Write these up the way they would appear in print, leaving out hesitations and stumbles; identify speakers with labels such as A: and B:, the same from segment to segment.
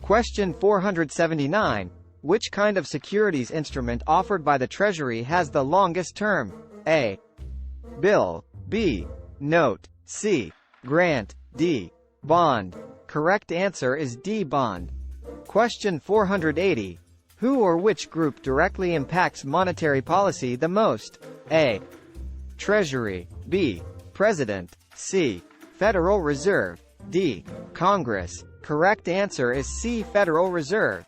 A: Question 479. Which kind of securities instrument offered by the Treasury has the longest term? A. Bill. B. Note. C. Grant. D. Bond. Correct answer is D. Bond. Question 480. Who or which group directly impacts monetary policy the most? A. Treasury. B. President. C. Federal Reserve. D. Congress. Correct answer is C. Federal Reserve.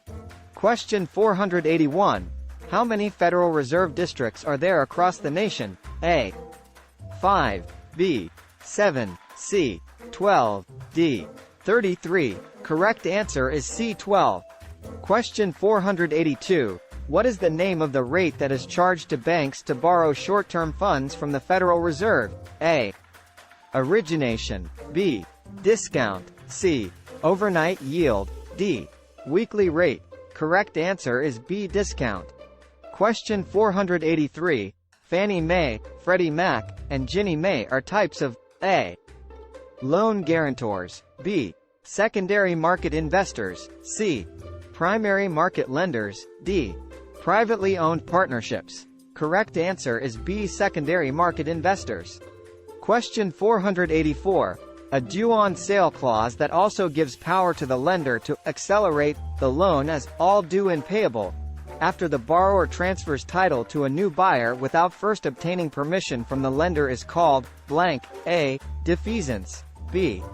A: Question 481. How many Federal Reserve districts are there across the nation? A. 5. B. 7. C. 12. D. 33. Correct answer is C. 12. Question 482. What is the name of the rate that is charged to banks to borrow short-term funds from the Federal Reserve? A. Origination. B. Discount. C. Overnight yield. D. Weekly rate. Correct answer is B. Discount. Question 483. Fannie Mae, Freddie Mac, and Ginnie Mae are types of A. Loan guarantors. B. Secondary market investors. C. Primary market lenders. D. Privately owned partnerships. Correct answer is B. Secondary market investors. Question 484. A due-on-sale clause that also gives power to the lender to accelerate the loan as all due and payable after the borrower transfers title to a new buyer without first obtaining permission from the lender is called blank. A. Defeasance. B.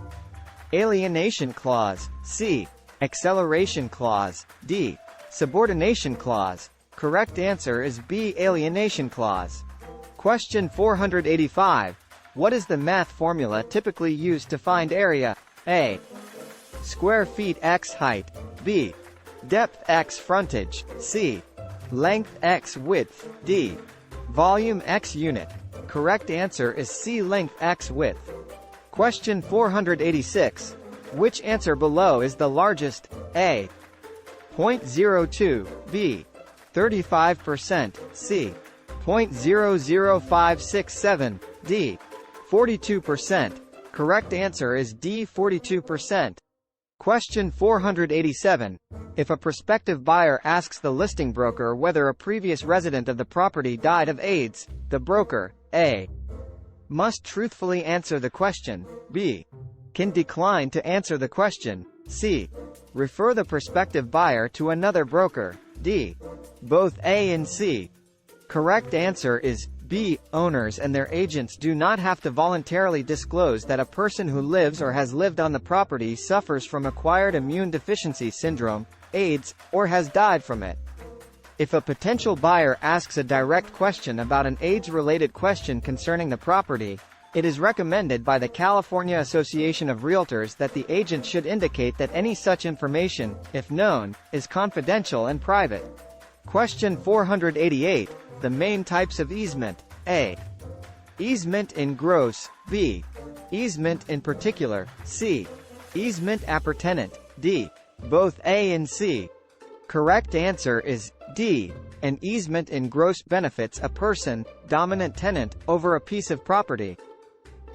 A: Alienation clause. C. Acceleration clause. D. Subordination clause. Correct answer is B. Alienation clause. Question 485. What is the math formula typically used to find area? A. Square feet x height. B. Depth x frontage. C. Length x width. D. Volume x unit. Correct answer is C. Length x width. Question 486. Which answer below is the largest? A. 0.02. B. 35%. C. 0.00567. D. 42%. Correct answer is D. 42%. Question 487. If a prospective buyer asks the listing broker whether a previous resident of the property died of AIDS, the broker, A. must truthfully answer the question. B. can decline to answer the question. C. refer the prospective buyer to another broker. D. both A and C. Correct answer is B. Owners and their agents do not have to voluntarily disclose that a person who lives or has lived on the property suffers from acquired immune deficiency syndrome, AIDS, or has died from it. If a potential buyer asks a direct question about an AIDS-related question concerning the property, it is recommended by the California Association of Realtors that the agent should indicate that any such information, if known, is confidential and private. Question 488. The main types of easement. A. Easement in gross. B. Easement in particular. C. Easement appurtenant. D. both A and C. Correct answer is D. An easement in gross benefits a person, dominant tenant, over a piece of property.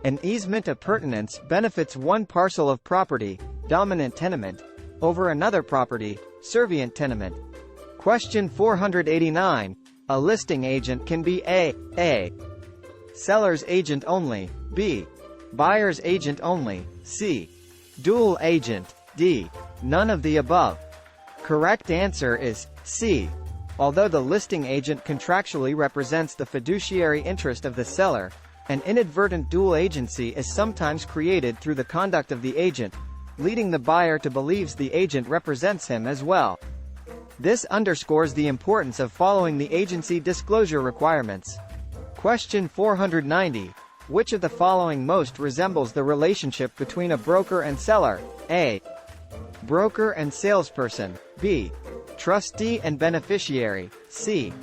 A: An easement appurtenance benefits one parcel of property, dominant tenement, over another property, servient tenement. Question 489. A listing agent can be A. seller's agent only. B. buyer's agent only. C. dual agent. D. none of the above. Correct answer is C. Although the listing agent contractually represents the fiduciary interest of the seller, an inadvertent dual agency is sometimes created through the conduct of the agent, leading the buyer to believe the agent represents him as well. This underscores the importance of following the agency disclosure requirements. Question 490. Which of the following most resembles the relationship between a broker and seller? A. broker and salesperson. B. trustee and beneficiary. C.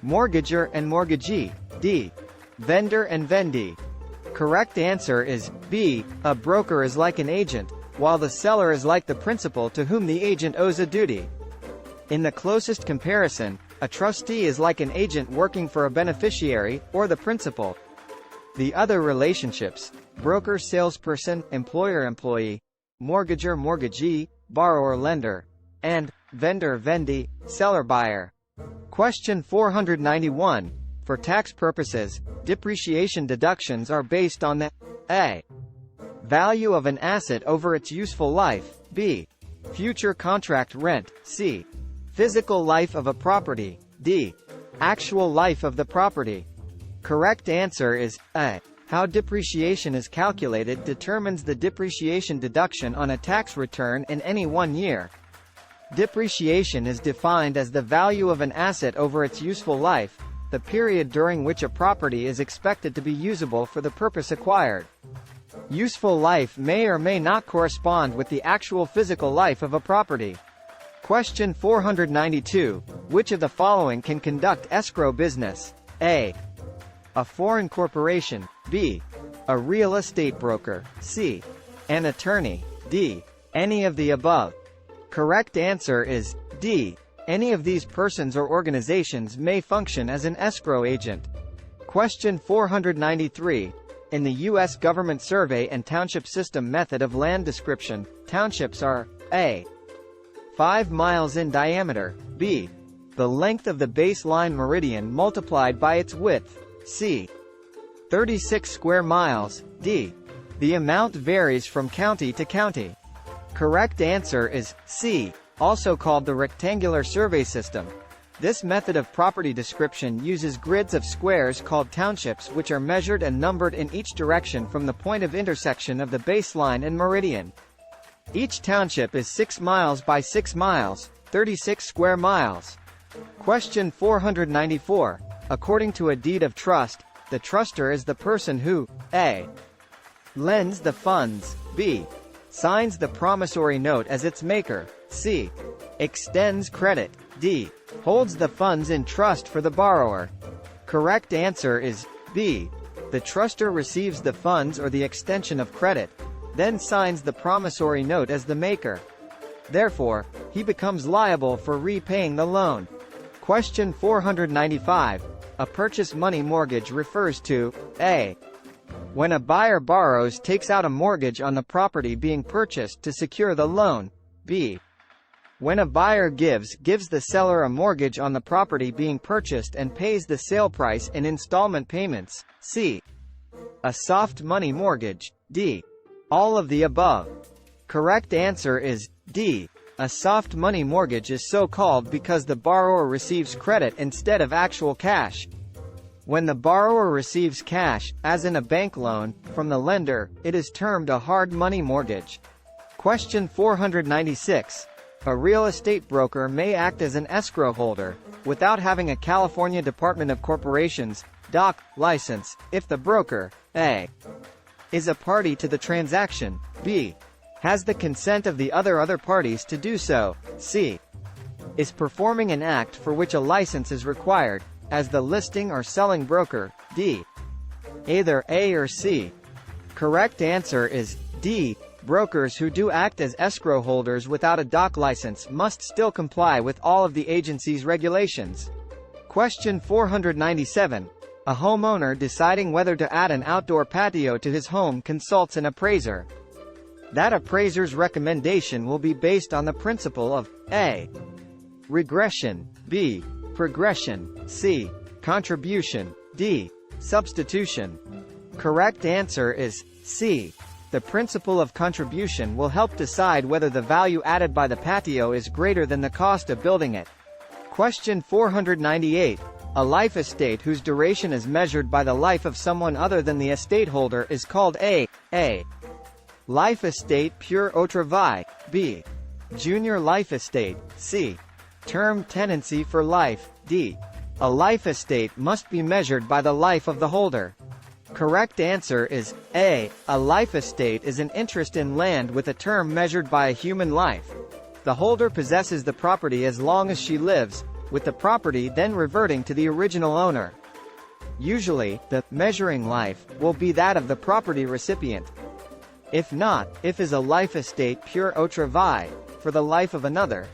A: mortgager and mortgagee. D. vendor and vendee. Correct answer is B. A broker is like an agent, while the seller is like the principal to whom the agent owes a duty. In the closest comparison, a trustee is like an agent working for a beneficiary, or the principal. The other relationships, broker-salesperson, employer-employee, mortgager-mortgagee, borrower-lender, and vendor vendi, seller buyer. Question 491. For tax purposes, depreciation deductions are based on the a. value of an asset over its useful life, b. future contract rent, c. physical life of a property, d. actual life of the property. Correct answer is a. How depreciation is calculated determines the depreciation deduction on a tax return in any 1 year. Depreciation is defined as the value of an asset over its useful life, the period during which a property is expected to be usable for the purpose acquired. Useful life may or may not correspond with the actual physical life of a property. Question 492. Which of the following can conduct escrow business? A. a foreign corporation, b. a real estate broker, c. an attorney, d. any of the above. Correct answer is d. Any of these persons or organizations may function as an escrow agent. Question 493. In the U.S. government survey and township system method of land description, townships are a. 5 miles in diameter, b. the length of the baseline meridian multiplied by its width, c. 36 square miles, d. the amount varies from county to county. Correct answer is c. also called the rectangular survey system. This method of property description uses grids of squares called townships which are measured and numbered in each direction from the point of intersection of the baseline and meridian. Each township is 6 miles by 6 miles, 36 square miles. Question 494. According to a deed of trust, the trustor is the person who a. lends the funds, b. signs the promissory note as its maker, c. extends credit, d. holds the funds in trust for the borrower. Correct answer is b. The trustor receives the funds or the extension of credit, then signs the promissory note as the maker. Therefore, he becomes liable for repaying the loan. Question 495. A purchase money mortgage refers to a. when a buyer takes out a mortgage on the property being purchased to secure the loan, b. when a buyer gives the seller a mortgage on the property being purchased and pays the sale price in installment payments, c. a soft money mortgage, d. all of the above. Correct answer is d. A soft money mortgage is so called because the borrower receives credit instead of actual cash. When the borrower receives cash, as in a bank loan, from the lender, it is termed a hard money mortgage. Question 496. A real estate broker may act as an escrow holder, without having a California Department of Corporations (DOC) license, if the broker a. is a party to the transaction, b. has the consent of the other parties to do so, c. is performing an act for which a license is required, as the listing or selling broker, d. either A or C. Correct answer is d. Brokers who do act as escrow holders without a DOC license must still comply with all of the agency's regulations. Question 497. A homeowner deciding whether to add an outdoor patio to his home consults an appraiser. That appraiser's recommendation will be based on the principle of a. regression, b. progression, c. contribution, d. substitution. Correct answer is c. The principle of contribution will help decide whether the value added by the patio is greater than the cost of building it. Question 498. A life estate whose duration is measured by the life of someone other than the estate holder is called a. life estate pure autre vie, b. junior life estate, c. term tenancy for life, d. a life estate must be measured by the life of the holder. Correct answer is a. A life estate is an interest in land with a term measured by a human life. The holder possesses the property as long as she lives, with the property then reverting to the original owner. Usually, the measuring life will be that of the property recipient. If not, if is a life estate pure autre vie, for the life of another,